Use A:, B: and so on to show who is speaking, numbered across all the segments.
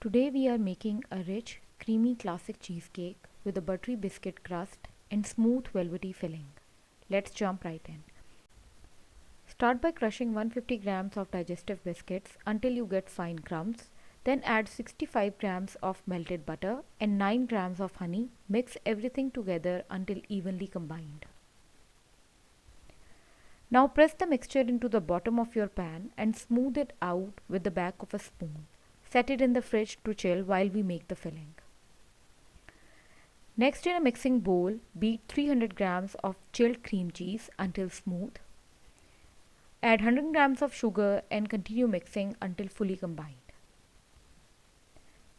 A: Today we are making a rich, creamy classic cheesecake with a buttery biscuit crust and smooth velvety filling. Let's jump right in. Start by crushing 150 grams of digestive biscuits until you get fine crumbs. Then add 65 grams of melted butter and 9 grams of honey. Mix everything together until evenly combined. Now press the mixture into the bottom of your pan and smooth it out with the back of a spoon. Set it in the fridge to chill while we make the filling. Next, in a mixing bowl, beat 300 grams of chilled cream cheese until smooth. Add 100 grams of sugar and continue mixing until fully combined.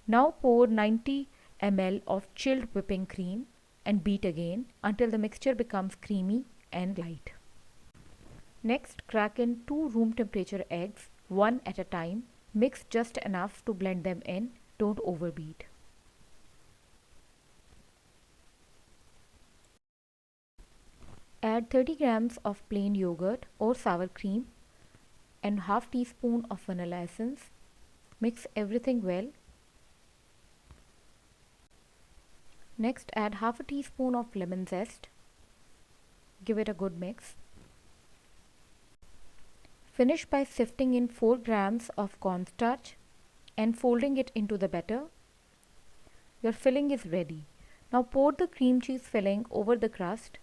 A: Now pour 90 ml of chilled whipping cream and beat again until the mixture becomes creamy and light. Next, crack in 2 room temperature eggs, one at a time. Mix just enough to blend them in, don't overbeat. Add 30 grams of plain yogurt or sour cream and half teaspoon of vanilla essence. Mix everything well. Next, add half a teaspoon of lemon zest. Give it a good mix. Finish by sifting in 4 grams of cornstarch and folding it into the batter. Your filling is ready. Now pour the cream cheese filling over the crust.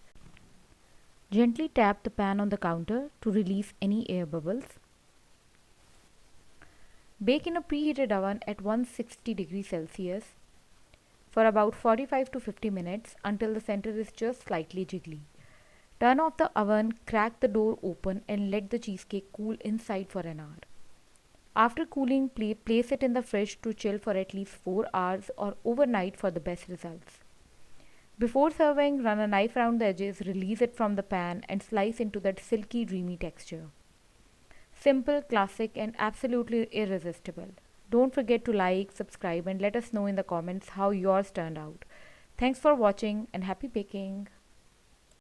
A: Gently tap the pan on the counter to release any air bubbles. Bake in a preheated oven at 160 degrees Celsius for about 45 to 50 minutes until the center is just slightly jiggly. Turn off the oven, crack the door open and let the cheesecake cool inside for an hour. After cooling, place it in the fridge to chill for at least 4 hours or overnight for the best results. Before serving, run a knife around the edges, release it from the pan and slice into that silky, dreamy texture. Simple, classic and absolutely irresistible. Don't forget to like, subscribe and let us know in the comments how yours turned out. Thanks for watching and happy baking!